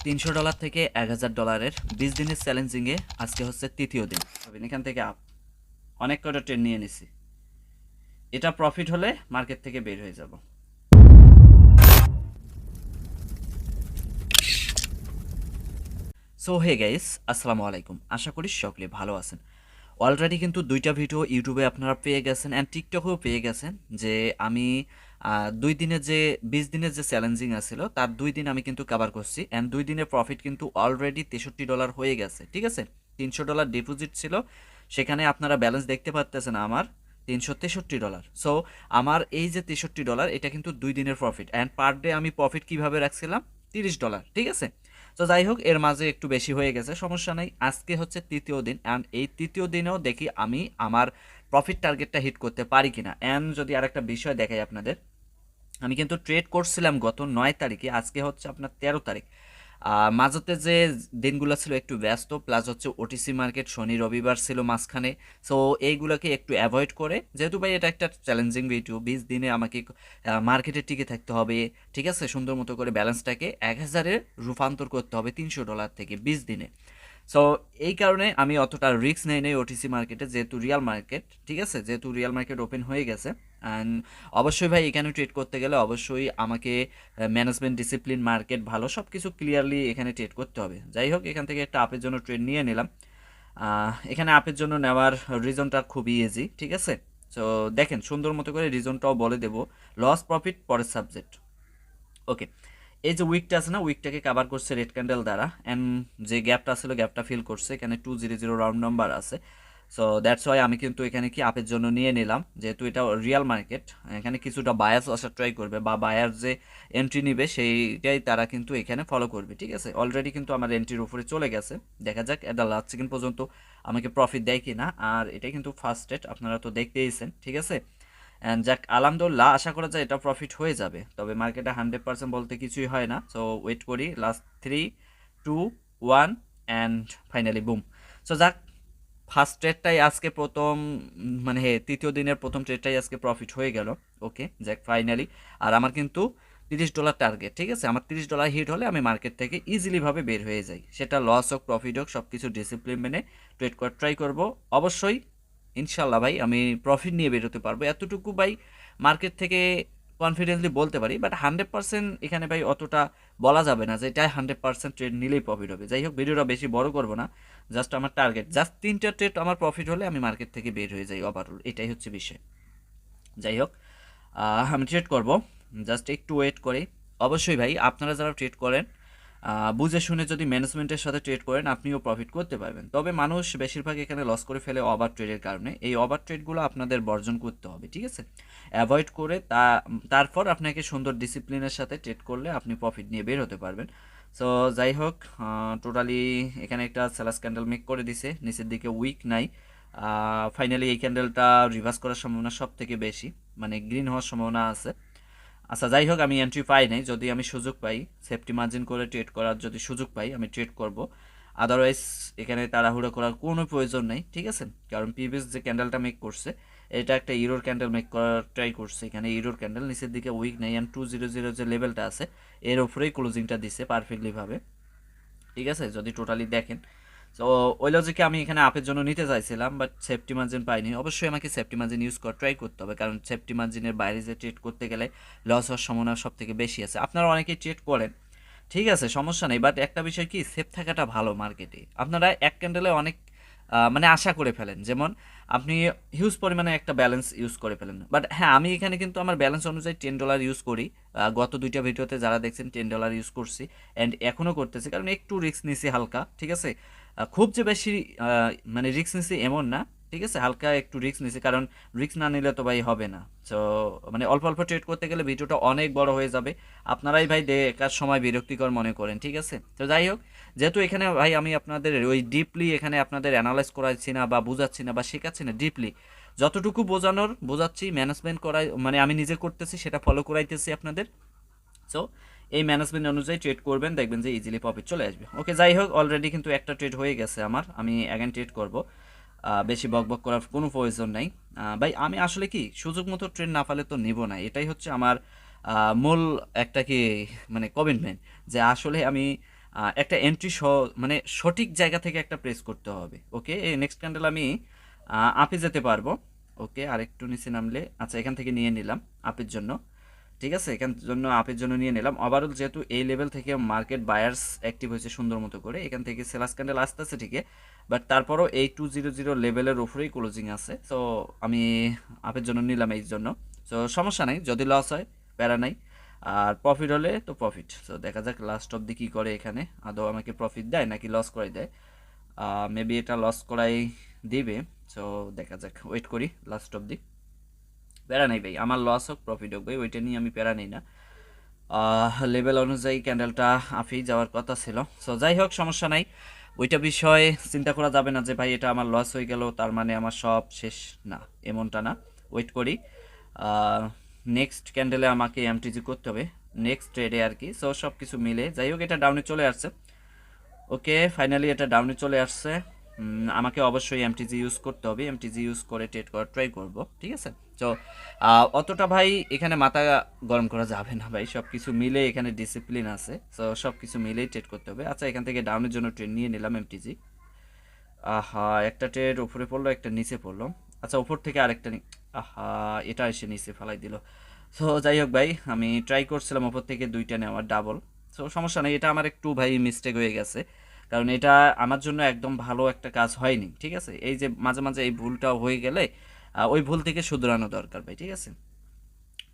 $300 থেকে $1000 20 দিনের চ্যালেঞ্জিংয়ে আজকে হচ্ছে তৃতীয় দিন। এখান থেকে আপ অনেক কটা ট্রেন নিয়ে নিছি। এটা প্রফিট হলে মার্কেট থেকে বের হয়ে যাব। সো হে গাইস, আসসালামু আলাইকুম। আশা করি সকলে ভালো আছেন। অলরেডি কিন্তু দুইটা ভিডিও ইউটিউবে আপনারা পেয়ে গেছেন অ্যান্ড টিকটকেও পেয়ে গেছেন যে আমি 2 দিনের যে 20 দিনের যে চ্যালেঞ্জিং আছিল তার 2 দিন আমি কিন্তু কভার করছি অ্যান্ড 2 দিনের প্রফিট কিন্তু অলরেডি $63 হয়ে গেছে। ঠিক আছে, $300 ডিপোজিট ছিল, সেখানে আপনারা ব্যালেন্স দেখতে পাচ্তেছেন আমার $363। সো আমার এই যে $63 এটা কিন্তু 2 দিনের প্রফিট অ্যান্ড পার ডে আমি প্রফিট কিভাবে রাখছিলাম $30। ঠিক আছে, তো যাই হোক এর মাঝে একটু বেশি হয়ে গেছে, সমস্যা নেই। আজকে হচ্ছে তৃতীয় দিন অ্যান্ড এই তৃতীয় দিনেও দেখি আমি আমার প্রফিট টার্গেটটা হিট করতে পারি কিনা। অ্যান্ড যদি আরেকটা বিষয় দেখাই আপনাদের, আমি কিন্তু ট্রেড করছিলাম গত 9 তারিখে, আজকে হচ্ছে আপনার 13 তারিখ। মাঝতে যে দিনগুলো ছিল একটু ব্যস্ত, প্লাস হচ্ছে ওটিসি মার্কেট শনি রবিবার ছিল মাঝখানে। সো এইগুলোকে একটু অ্যাভয়েড করে, যেহেতু ভাই এটা একটা চ্যালেঞ্জিং ভিডিও, 20 দিনে আমাকে মার্কেটে টিকে থাকতে হবে। ঠিক আছে, সুন্দর মতো করে ব্যালেন্সটাকে 1000-এ রূপান্তর করতে হবে $300 থেকে 20 দিনে। সো এই কারণে আমি অতটা রিস্ক নেই নেই ওটিসি মার্কেটে, যেহেতু রিয়াল মার্কেট, ঠিক আছে, যেহেতু রিয়াল মার্কেট ওপেন হয়ে গেছে। অ্যান্ড অবশ্যই ভাই এখানে ট্রেড করতে গেলে অবশ্যই আমাকে ম্যানেজমেন্ট ডিসিপ্লিন, মার্কেট ভালো, সব কিছু ক্লিয়ারলি এখানে ট্রেড করতে হবে। যাই হোক, এখান থেকে একটা আপের জন্য ট্রেড নিয়ে নিলাম। এখানে আপের জন্য নেওয়ার রিজনটা খুবই ইজি। ঠিক আছে, সো দেখেন সুন্দর মতো করে রিজনটাও বলে দেব, লস প্রফিট পরের সাবজেক্ট। ওকে, এই যে উইকটা আছে না, উইকটাকে কাভার করছে রেড ক্যান্ডেল দ্বারা অ্যান্ড যে গ্যাপটা ছিল গ্যাপটা ফিল করছে, এখানে 200 রাউন্ড নাম্বার আছে। সো দ্যাটস ওয়াই আমি কিন্তু এখানে কি আপের জন্য নিয়ে নিলাম, যেহেতু এটা রিয়াল মার্কেট। এখানে কিছুটা বায়াস আসার ট্রাই করবে বা বায়ার যে এন্ট্রি নিবে সেইটাই তারা কিন্তু এখানে ফলো করবে। ঠিক আছে, অলরেডি কিন্তু আমার এন্ট্রির উপরে চলে গেছে, দেখা যাক এটা লাস্ট সেকেন্ড পর্যন্ত আমাকে প্রফিট দেয় কি না। আর এটা কিন্তু ফার্স্ট ডেট, আপনারা তো দেখতেইছেন। ঠিক আছে, অ্যান্ড যাক আলহামদুলিল্লাহ, আশা করা যায় এটা প্রফিট হয়ে যাবে, তবে মার্কেটে 100% বলতে কিছুই হয় না। সো ওয়েট করি, last 3, 2, 1 and finally broom. So যাক, ফার্স্ট ট্রেডটাই আজকে প্রথম, মানে তৃতীয় দিনের প্রথম ট্রেডটাই আজকে প্রফিট হয়ে গেল। ওকে যাক ফাইনালি। আর আমার কিন্তু $30 টার্গেট। ঠিক আছে, আমার $30 হিট হলে আমি মার্কেট থেকে ইজিলিভাবে বের হয়ে যাই, সেটা লস হোক প্রফিট হোক, সব কিছু ডিসিপ্লিন মেনে ট্রেড করার ট্রাই করব। অবশ্যই ইনশাল্লাহ ভাই আমি প্রফিট নিয়ে বেরোতে পারবো, এতটুকু ভাই মার্কেট থেকে কনফিডেন্টলি বলতে পারি। বাট 100% এখানে ভাই অতটা বলা যাবে না যে এটাই 100% ট্রেড নিলেই প্রফিট হবে। যাই হোক, ভিডিওটা বেশি বড় করবো না, জাস্ট আমার টার্গেট জাস্ট 3টা ট্রেড আমার প্রফিট হলে আমি মার্কেট থেকে বের হয়ে যাই ওভারঅল, এটাই হচ্ছে বিষয়। যাই হোক, আমি ট্রেড করব, জাস্ট একটু ওয়েট করি। অবশ্যই ভাই আপনারা যারা ট্রেড করেন, বুঝে শুনে যদি ম্যানেজমেন্টের সাথে ট্রেড করেন আপনিও প্রফিট করতে পারবেন। তবে মানুষ বেশিরভাগ এখানে লস করে ফেলে ওভার ট্রেডের কারণে। এই ওভার ট্রেডগুলো আপনাদের বর্জন করতে হবে। ঠিক আছে, অ্যাভয়েড করে তারপর আপনাকে সুন্দর ডিসিপ্লিনের সাথে ট্রেড করলে আপনি প্রফিট নিয়ে বের হতে পারবেন। সো যাই হোক, টোটালি এখানে একটা সেলাস ক্যান্ডেল মেক করে দিছে, নিচের দিকে উইক নাই। ফাইনালি এই ক্যান্ডেলটা রিভার্স করার সম্ভাবনা সব থেকে বেশি, মানে গ্রিন হওয়ার সম্ভাবনা আছে। আচ্ছা যাই হোক, আমি এন্ট্রি পাই নাই, যদি আমি সুযোগ পাই সেফটি মার্জিন করে ট্রেড করার যদি সুযোগ পাই আমি ট্রেড করব। আদারওয়াইজ এখানে তাড়াহুড়ো করার কোনো প্রয়োজন নেই। ঠিক আছে, কারণ প্রিভিয়াস যে ক্যান্ডেলটা মেক করছে এটা একটা ইরোর ক্যান্ডেল মেক করার ট্রাই করছে, এখানে ইরোর ক্যান্ডেল, নিচের দিকে উইক নেই অ্যান্ড 200 যে লেভেলটা আছে এর উপরেই ক্লোজিংটা দিছে পারফেক্টলিভাবে। ঠিক আছে, যদি টোটালি দেখেন। তো ওই লজিকে আমি এখানে আপের জন্য নিতে চাইছিলাম, বাট সেফটি মার্জিন পাইনি। অবশ্যই আমাকে সেফটি মার্জিন ইউজ করা ট্রাই করতে হবে, কারণ সেফটি মার্জিনের বাইরে যে ট্রেড করতে গেলে লস হওয়ার সম্ভাবনা সব থেকে বেশি আছে। আপনারা অনেকেই ট্রেড করেন, ঠিক আছে, সমস্যা নেই, বাট একটা বিষয় কি, সেফ থাকাটা ভালো মার্কেটে। আপনারা এক ক্যান্ডেলে অনেক মানে আশা করে ফেলেন, যেমন আপনি হিউজ পরিমাণে একটা ব্যালেন্স ইউজ করে ফেলেন। বাট হ্যাঁ, আমি এখানে কিন্তু আমার ব্যালেন্স অনুযায়ী $10 ইউজ করি। গত দুইটা ভিডিওতে যারা দেখছেন $10 ইউজ করছি অ্যান্ড এখনও করতেছি, কারণ একটু রিস্ক নিছি হালকা। ঠিক আছে, খুব যে বেশি মানে রিস্ক নিছি এমন না। ঠিক আছে, হালকা একটু রিস্ক নিছি, কারণ রিস্ক না নিলে তো ভাই হবে না। সো মানে অল্প অল্প ট্রেড করতে গেলে ভিডিওটা অনেক বড় হয়ে যাবে, আপনারাই ভাই দেখার সময় বিরক্তিকর মনে করেন। ঠিক আছে, তো যাই হোক, যেহেতু এখানে ভাই আমি আপনাদের ওই ডিপলি এখানে আপনাদের অ্যানালাইজ করাচ্ছি না বা বুঝাচ্ছি না বা শেখাচ্ছি না, ডিপলি যতটুকু বোঝানোর বোঝাচ্ছি, ম্যানেজমেন্ট করাই মানে আমি নিজে করতেছি, সেটা ফলো করাইতেছি আপনাদের। সো এই ম্যানেজমেন্ট অনুযায়ী ট্রেড করবেন, দেখবেন যে ইজিলি প্রফিট চলে আসবে। ওকে যাই হোক, অলরেডি কিন্তু একটা ট্রেড হয়ে গেছে আমার, আমি অ্যাগেন ট্রেড করব। বেশি বকবক করার কোনো প্রয়োজন নাই। ভাই আমি আসলে কি সুযোগ মতো ট্রেড না পালে তো নিব না, এটাই হচ্ছে আমার মূল একটা কি মানে কমিটমেন্ট, যে আসলে আমি একটা এন্ট্রি মানে সঠিক জায়গা থেকে একটা প্রেস করতে হবে। ওকে, এই নেক্সট ক্যান্ডেল আমি আপে যেতে পারবো। ওকে, আরেকটু নিচে নামলে, আচ্ছা এখান থেকে নিয়ে নিলাম আপের জন্য। ঠিক আছে, এখান জন্য আপের জন্য নিয়ে নিলাম। ওভারঅল যেহেতু এই লেভেল থেকে মার্কেট বায়ার্স অ্যাক্টিভ হয়েছে সুন্দর মতো করে, এখান থেকে সেলার্স ক্যান্ডেল আসতেছে ঠিকই, বাট তারপরও এই 200 লেভেলের উপরেই ক্লোজিং আছে। সো আমি আপের জন্য নিলাম এই জন্য। সো সমস্যা নাই, যদি লস হয় প্যারা নাই, আর প্রফিট হলে তো প্রফিট। সো দেখা যাক লাস্ট অব্দি কী করে, এখানে আদৌ আমাকে প্রফিট দেয় নাকি লস করাই দেয়। মেবি এটা লস করাই দিবে। সো দেখা যাক, ওয়েট করি লাস্ট অব্দি। প্যারা নেই ভাই, আমার লস হোক প্রফিট হোক ভাই, ওইটা নিয়ে আমি প্যারা নেই না। লেভেল অনুযায়ী ক্যান্ডেলটা আফেই যাওয়ার কথা ছিল। সো যাই হোক, সমস্যা নাই, ওইটা বিষয়ে চিন্তা করা যাবে না যে ভাই এটা আমার লস হয়ে গেল তার মানে আমার সব শেষ, না এমনটা না। ওয়েট করি, নেক্সট ক্যান্ডেলে আমাকে এমটিজি করতে হবে, নেক্সট ট্রেডে আর কি। সো সব কিছু মিলে যাই হোক, এটা ডাউনে চলে আসছে। ওকে, ফাইনালি এটা ডাউনে চলে আসছে। আমাকে অবশ্যই এমটিজি ইউজ করতে হবে, এমটিজি ইউজ করে ট্রেড করার ট্রাই করব, ঠিক আছে। তো অতটা ভাই এখানে মাথা গরম করা যাবে না ভাই, সব কিছু মিলে এখানে ডিসিপ্লিন আছে। সো সব কিছু মিলেই ট্রেড করতে হবে। আচ্ছা, এখান থেকে ডাউনের জন্য ট্রেড নিয়ে নিলাম এমটিজি। আহা, একটা ট্রেড উপরে পড়লো, একটা নিচে পড়লো। আচ্ছা, উপর থেকে আরেকটা আহা, এটা এসে নিচে ফেলাই দিল। সো যাই হোক ভাই, আমি ট্রাই করছিলাম উপর থেকে দুইটা নেওয়ার ডাবল। সো সমস্যা নেই, এটা আমার একটু ভাই মিস্টেক হয়ে গেছে, কারণ এটা আমার জন্য একদম ভালো একটা কাজ হয়নি, ঠিক আছে। এই যে মাঝে মাঝে এই ভুলটা হয়ে গেলে ওই ভুল থেকে শুধরানো দরকার ভাই, ঠিক আছে।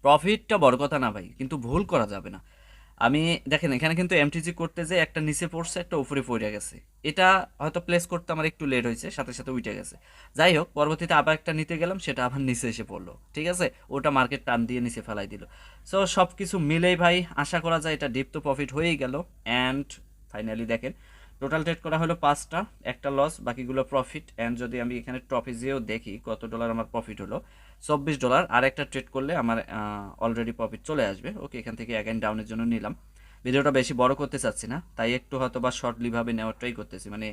প্রফিটটা বড় কথা না ভাই, কিন্তু ভুল করা যাবে না। আমি দেখেন এখানে কিন্তু এমটিজি করতে যে একটা নিচে পড়ছে, একটা উপরে পড়ে গেছে। এটা হয়তো প্লেস করতে আমার একটু লেট হয়েছে, সাথে সাথে উঠে গেছে। যাই হোক, পরবর্তীতে আবার একটা নিতে গেলাম, সেটা আবার নিচে এসে পড়লো, ঠিক আছে। ওটা মার্কেট টান দিয়ে নিচে ফেলাই দিল। সো সব কিছু মিলেই ভাই আশা করা যায় এটা ডিপ তো প্রফিট হয়েই গেল। অ্যান্ড ফাইনালি দেখেন, টোটাল ট্রেড করা হলো 5টা, একটা লস, বাকিগুলো প্রফিট। অ্যান্ড যদি আমি এখানে ট্রফিজেও দেখি কত ডলার আমার প্রফিট হলো, $24। আর একটা ট্রেড করলে আমার অলরেডি প্রফিট চলে আসবে। ওকে, এখান থেকে অ্যাগেন ডাউনের জন্য নিলাম। ভিডিওটা বেশি বড় করতে চাচ্ছি না, তাই একটু হয়তো বা শর্টলিভাবে নেওয়ার ট্রাই করতেছি, মানে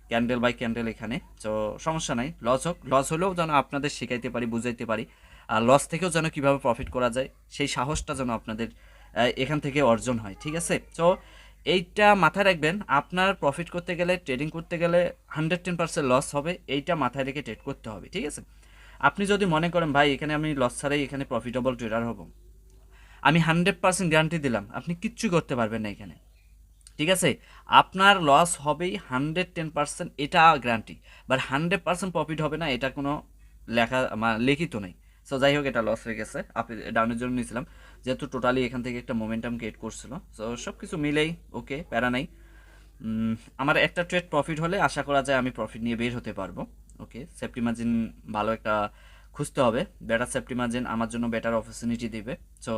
ক্যান্ডেল বাই ক্যান্ডেল এখানে। তো সমস্যা নাই, লস হোক, লস হলেও যেন আপনাদের শেখাইতে পারি, বুঝাইতে পারি। আর লস থেকেও যেন কীভাবে প্রফিট করা যায় সেই সাহসটা যেন আপনাদের এখান থেকে অর্জন হয়, ঠিক আছে। তো এইটা মাথায় রাখবেন, আপনার প্রফিট করতে গেলে, ট্রেডিং করতে গেলে 110% লস হবে, এইটা মাথায় রেখে ট্রেড করতে হবে, ঠিক আছে। আপনি যদি মনে করেন ভাই এখানে আমি লস ছাড়াই এখানে প্রফিটেবল ট্রেডার হব, আমি 100% গ্যারান্টি দিলাম আপনি কিচ্ছু করতে পারবেন না এখানে, ঠিক আছে। আপনার লস হবেই 110%, এটা গ্যারান্টি। বাট 100% প্রফিট হবে না, এটা কোনো লেখা লিখিত নেই। সো যাই হোক, এটা লস হয়ে গেছে, আপনি ডাউনের জন্য নিয়েছিলাম, যেহেতু টোটালি এখান থেকে একটা মোমেন্টাম ক্রিয়েট করছিল। সো সব কিছু মিলেই ওকে, প্যারা নাই। আমার একটা ট্রেড প্রফিট হলে আশা করা যায় আমি প্রফিট নিয়ে বের হতে পারবো। ওকে, সেফটি মার্জিন ভালো একটা খুঁজতে হবে, বেটার সেফটি মার্জিন আমার জন্য বেটার অপরচুনিটি দিবে। সো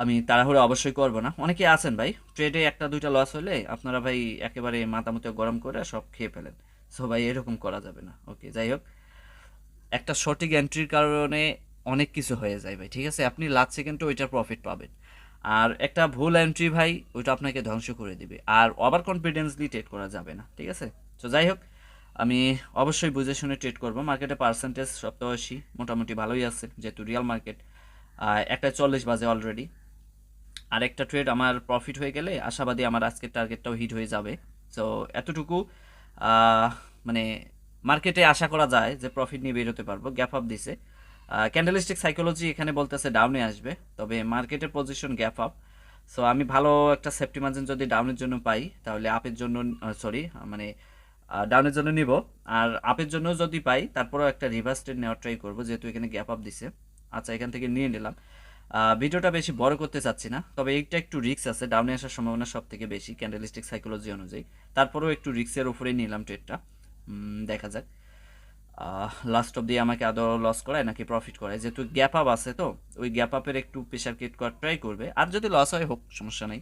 আমি তাড়াহুড়ো অবশ্যই করবো না। অনেকে আছেন ভাই ট্রেডে একটা দুইটা লস হলে আপনারা ভাই একেবারে মাথামুতো গরম করে সব খেয়ে ফেলেন। সো ভাই এরকম করা যাবে না। ওকে, যাই হোক, একটা সঠিক এন্ট্রির কারণে অনেক কিছু হয়ে যায় ভাই, ঠিক আছে। আপনি লাস্ট সেকেন্ডে ওইটার প্রফিট পাবেন, আর একটা ভুল এন্ট্রি ভাই ওইটা আপনাকে ধ্বংস করে দিবে। আর ওভার কনফিডেন্সলি ট্রেড করা যাবে না, ঠিক আছে। তো যাই হোক, আমি অবশ্যই বুঝে শুনে ট্রেড করবো। মার্কেটে পার্সেন্টেজ সপ্তাহশী মোটামুটি ভালোই আছে, যেহেতু রিয়াল মার্কেট। 1:40 বাজে অলরেডি। আর একটা ট্রেড আমার প্রফিট হয়ে গেলে আশাবাদী আমার আজকের টার্গেটটাও হিট হয়ে যাবে। সো এতটুকু আহ, মানে মার্কেটে আশা করা যায় যে প্রফিট নিয়ে বের হতে পারবো। গ্যাপ আপ দিছে, ক্যান্ডেলিস্টিক সাইকোলজি এখানে বলতেছে ডাউনে আসবে, তবে মার্কেটের পজিশন গ্যাপ আপ। সো আমি ভালো একটা সেফটি মার্জিন যদি ডাউনের জন্য পাই তাহলে আপের জন্য, সরি মানে ডাউনের জন্য নিব। আর আপের জন্য যদি পাই তারপরেও একটা রিভার্স ট্রেড নেওয়ার ট্রাই করবো, যেহেতু এখানে গ্যাপ আপ দিছে। আচ্ছা, এখান থেকে নিয়ে নিলাম। ভিডিওটা বেশি বড় করতে চাচ্ছি না, তবে এইটা একটু রিস্ক আছে, ডাউনে আসার সম্ভাবনা সব থেকে বেশি ক্যান্ডেলিস্টিক সাইকোলজি অনুযায়ী। তারপরেও একটু রিস্কের উপরেই নিলাম ট্রেডটা, দেখা যাক লাস্ট অব দিয়ে আমাকে আদৌ লস করায় নাকি প্রফিট করায়। যেহেতু গ্যাপ আপ আছে, তো ওই গ্যাপ আপের একটু প্রেশার ক্রিয়েট করার ট্রাই করবে, আর যদি লস হয় হোক, সমস্যা নেই।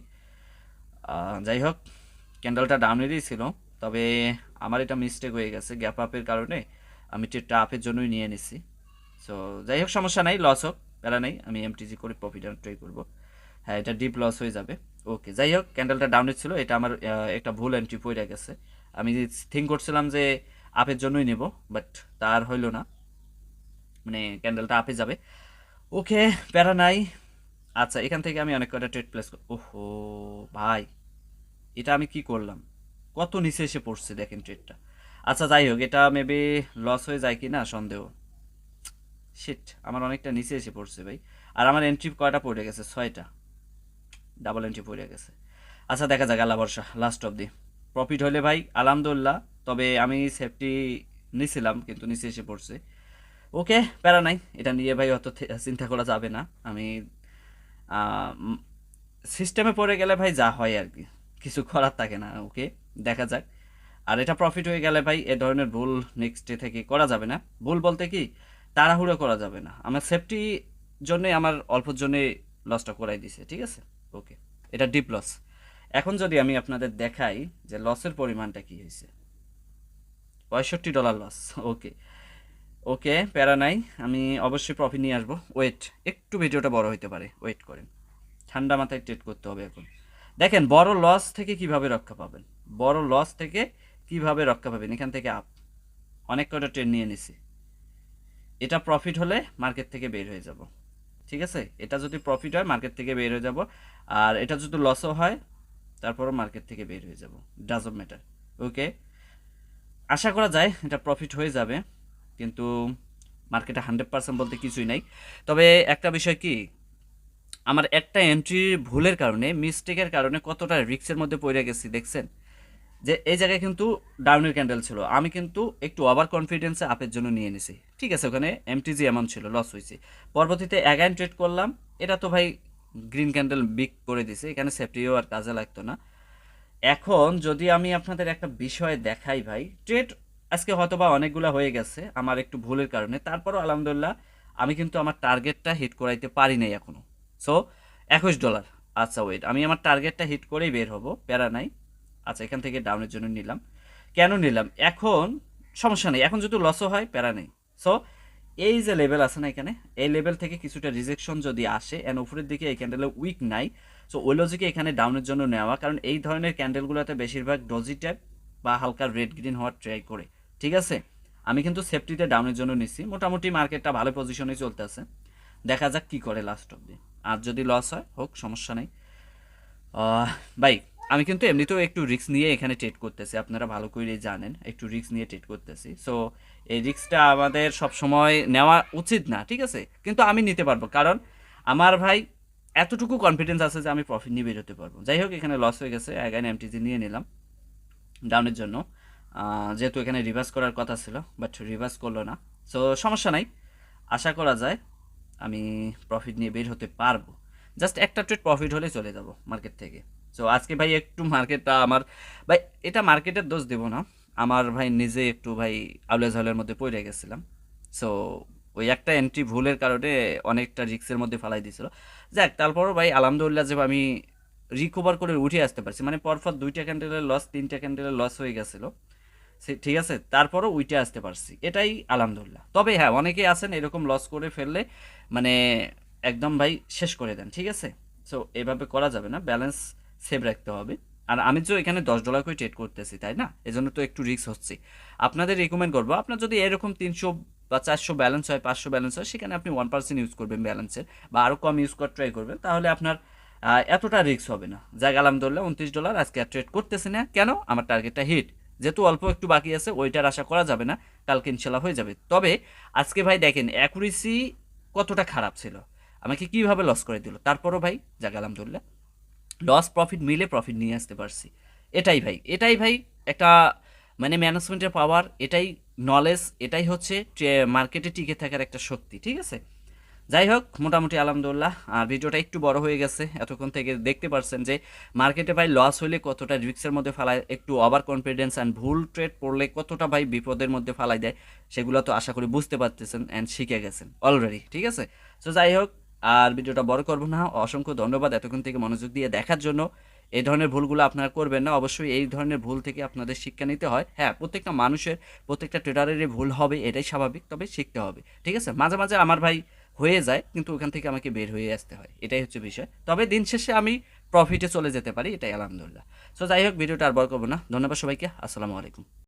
যাই হোক, ক্যান্ডেলটা ডাউনেরই ছিল, তবে আমার এটা মিস্টেক হয়ে গেছে গ্যাপ আপের কারণে, আমি ট্রেডটা আপের জন্যই নিয়ে নিছি। সো যাই হোক, সমস্যা নাই, লস হোক প্যারা নেই, আমি এমটিজি করে প্রফিট ট্রাই করবো। হ্যাঁ, এটা ডিপ লস হয়ে যাবে। ওকে, যাই হোক, ক্যান্ডেলটা ডাউনে ছিল, এটা আমার একটা ভুল এন্ট্রি পড়ে গেছে। আমি থিঙ্ক করছিলাম যে আপের জন্যই নেব, বাট তার হইলো না, মানে ক্যান্ডেলটা আপে যাবে। ওকে, প্যারা নাই। আচ্ছা, এখান থেকে আমি অনেক কটা ট্রেড প্লেস, ওহো ভাই এটা আমি কি করলাম, কত নিচে এসে পড়ছে দেখেন ট্রেডটা। আচ্ছা যাই হোক, এটা মেবি লস হয়ে যায় কি না সন্দেহ। শিট, আমার অনেকটা নিচে এসে পড়ছে ভাই। আর আমার এন্ট্রি কয়টা পড়ে গেছে, 6টা ডাবল এন্ট্রি পড়ে গেছে। আচ্ছা দেখা যাক, আল্লাহ ভরসা, লাস্ট অব দি প্রফিট হলে ভাই আলহামদুলিল্লাহ। তবে আমি সেফটি নিছিলাম কিন্তু নিচে এসে পড়ছে। ওকে, প্যারা নাই, এটা নিয়ে ভাই অত চিন্তা করা যাবে না। আমি সিস্টেমে পড়ে গেলে ভাই যা হয় আর কি, কিছু করার থাকে না। ওকে, দেখা যাক। আর এটা প্রফিট হয়ে গেলে ভাই এ ধরনের ভুল নেক্সট ডে থেকে করা যাবে না। ভুল বলতে কি, তাড়াহুড়ো করা যাবে না। আমার সেফটি জন্যে আমার অল্পর জন্যে লসটা করাই দিছে, ঠিক আছে। ওকে, এটা ডিপ লস। এখন যদি আমি আপনাদের দেখাই যে লসের পরিমাণটা কি হয়েছে, $65 লস। ওকে ওকে, প্যারা নাই, আমি অবশ্যই প্রফিট নিয়ে আসবো। ওয়েট, একটু ভিডিওটা বড় হইতে পারে, ওয়েট করেন। ঠান্ডা মাথায় ট্রেড করতে হবে এখন। দেখেন বড় লস থেকে কিভাবে রক্ষা পাবেন, বড় লস থেকে কিভাবে রক্ষা পাবেন। এখান থেকে আপ অনেক কটা ট্রেড নিয়ে নিছি। এটা প্রফিট হলে মার্কেট থেকে বের হয়ে যাব, ঠিক আছে। এটা যদি প্রফিট হয় মার্কেট থেকে বের হয়ে যাব, আর এটা যদি লসও হয় তারপরও মার্কেট থেকে বের হয়ে যাব, ডাজন্ট ম্যাটার। ওকে, আশা করা যায় এটা প্রফিট হয়ে যাবে, কিন্তু মার্কেটে 100% বলতে কিছুই নাই। তবে একটা বিষয় কি, আমার একটা এন্ট্রি ভুলের কারণে, মিস্টেকের কারণে কতটা রিস্কের মধ্যে পড়ে গেছি দেখছেন। যে এই জায়গায় কিন্তু ডাউনের ক্যান্ডেল ছিল, আমি কিন্তু একটু ওভার কনফিডেন্সে আপের জন্য নিয়ে নিছি, ঠিক আছে। ওখানে এমটিজি অ্যামাউন্ট ছিল, লস হয়েছে। পরবর্তীতে অ্যাগাইন ট্রেড করলাম, এটা তো ভাই গ্রিন ক্যান্ডেল বিগ করে দিছে, এখানে সেফটিও আর কাজে লাগতো না। এখন যদি আমি আপনাদের একটা বিষয় দেখাই ভাই, ট্রেড আজকে হয়তো বা অনেকগুলো হয়ে গেছে আমার একটু ভুলের কারণে, তারপরও আলহামদুলিল্লাহ আমি কিন্তু আমার টার্গেটটা হিট করাইতে পারি নাই এখনো। সো $21। আচ্ছা ওয়েট, আমি আমার টার্গেটটা হিট করেই বের হব, প্যারা নাই। আচ্ছা, এখান থেকে ডাউনের জন্য নিলাম। কেন নিলাম এখন সমস্যা নেই, এখন যদি লসও হয় প্যারা নেই। সো এই যে লেভেল আছে না এখানে, এই লেভেল থেকে কিছুটা রিজেকশন যদি আসে এন্ড উপরের দিকে এই ক্যান্ডেলে উইক নাই, সো ওই লজিকে এখানে ডাউনের জন্য নেওয়া, কারণ এই ধরনের ক্যান্ডেলগুলোতে বেশিরভাগ ডজি ট্যাপ বা হালকা রেড গ্রিন হওয়ার ট্রাই করে, ঠিক আছে। আমি কিন্তু সেফটিতে ডাউনের জন্য নিছি, মোটামুটি মার্কেটটা ভালো পজিশনে চলতেছে। দেখা যাক কি করে লাস্ট অব্দি। আর যদি লস হয় হোক, সমস্যা নেই। ভাই আমি কিন্তু এমনিতেও একটু রিস্ক নিয়ে এখানে ট্রেড করতেছি, আপনারা ভালো করে জানেন একটু রিস্ক নিয়ে ট্রেড করতেছি। সো এই রিস্কটা আমাদের সব সময় নেওয়া উচিত না, ঠিক আছে, কিন্তু আমি নিতে পারবো, কারণ আমার ভাই এতটুকু কনফিডেন্স আছে যে আমি প্রফিট নিয়ে বেরোতে পারবো। যাই হোক, এখানে লস হয়ে গেছে, অ্যাগাইন এমটিজি নিয়ে নিলাম ডাউনের জন্য। যেহেতু এখানে রিভার্স করার কথা ছিল, বাট রিভার্স করলো না। সো সমস্যা নাই, আশা করা যায় আমি প্রফিট নিয়ে বের হতে পারবো। জাস্ট একটা ট্রেড প্রফিট হলে চলে যাব মার্কেট থেকে। সো আজকে ভাই একটু মার্কেটটা আমার, ভাই এটা মার্কেটের দোষ দেবো না, আমার ভাই নিজে একটু ভাই আউলে ঝাউলের মধ্যে পড়ে গেছিলাম। সো ওই একটা এন্ট্রি ভুলের কারণে অনেকটা রিস্কের মধ্যে ফেলাই দিয়েছিল। যাক, তারপরও ভাই আলহামদুলিল্লাহ যে আমি রিকভার করে উঠে আসতে পারছি, মানে পরপর 2টা ক্যান্ডেলের লস, 3টা ক্যান্ডেলের লস হয়ে গেছিলো, ঠিক আছে, তারপরও উইটে আসতে পারছি, এটাই আলহামদুলিল্লাহ। তবে হ্যাঁ, অনেকেই আছেন এরকম লস করে ফেললে মানে একদম ভাই শেষ করে দেন, ঠিক আছে। সো এভাবে করা যাবে না, ব্যালেন্স সেভ রাখতে হবে। আর আমি তো এখানে $10 করে ট্রেড করতেছি, তাই না, এজন্য তো একটু রিস্ক হচ্ছে। আপনাদের রিকমেন্ড করবো, আপনার যদি এরকম 300 বা 400 ব্যালেন্স হয়, 500 ব্যালেন্স হয়, সেখানে আপনি 1% ইউজ করবেন ব্যালেন্সের, বা আরও কম ইউজ করার ট্রাই করবেন, তাহলে আপনার এতটা রিস্ক হবে না। যাক আলহামদুলিল্লাহ, $29 আজকে আর ট্রেড করতেছি না, কেন, আমার টার্গেটটা হিট, যেহেতু অল্প একটু বাকি আছে, ওইটার আশা করা যাবে না, কালকে ইনশাল্লাহ হয়ে যাবে। তবে আজকে ভাই দেখেন অ্যাকুরেসি কতটা খারাপ ছিল, আমাকে কিভাবে লস করে দিল, তারপরও ভাই যাক আলহামদুলিল্লাহ লস প্রফিট মিলে প্রফিট নিয়ে আসতে পারছি। এটাই ভাই, এটাই ভাই একটা মানে ম্যানেজমেন্টের পাওয়ার, এটাই নলেজ, এটাই হচ্ছে মার্কেটে টিকে থাকার একটা শক্তি, ঠিক আছে। যাই হোক, মোটামুটি আলহামদুলিল্লাহ। আর ভিডিওটা একটু বড় হয়ে গেছে, এতক্ষণ থেকে দেখতে পারছেন যে মার্কেটে ভাই লস হলে কতটা রিস্কের মধ্যে ফেলায়, একটু ওভার কনফিডেন্স অ্যান্ড ভুল ট্রেড পড়লে কতটা ভাই বিপদের মধ্যে ফেলাই দেয়, সেগুলো তো আশা করি বুঝতে পারতেছেন অ্যান্ড শিখে গেছেন অলরেডি, ঠিক আছে। সো যাই হোক, আর ভিডিওটা বড় করবো না, অসংখ্য ধন্যবাদ এতক্ষণ থেকে মনোযোগ দিয়ে দেখার জন্য। এই ধরনের ভুলগুলো আপনারা করবেন না, অবশ্যই এই ধরনের ভুল থেকে আপনাদের শিক্ষা নিতে হয়। হ্যাঁ, প্রত্যেকটা মানুষের, প্রত্যেকটা ট্রেডারেরই ভুল হবে, এটাই স্বাভাবিক, তবে শিখতে হবে, ঠিক আছে। মাঝে মাঝে আমার ভাই হয়ে যায়, কিন্তু ওখান থেকে আমাকে বের হয়ে আসতে হয়, এটাই হচ্ছে বিষয়। তবে দিন শেষে আমি প্রফিটে চলে যেতে পারি, এটাই আলহামদুলিল্লাহ। সো যাই হোক, ভিডিওটা আর বড় করবো না, ধন্যবাদ সবাইকে, আসসালামু আলাইকুম।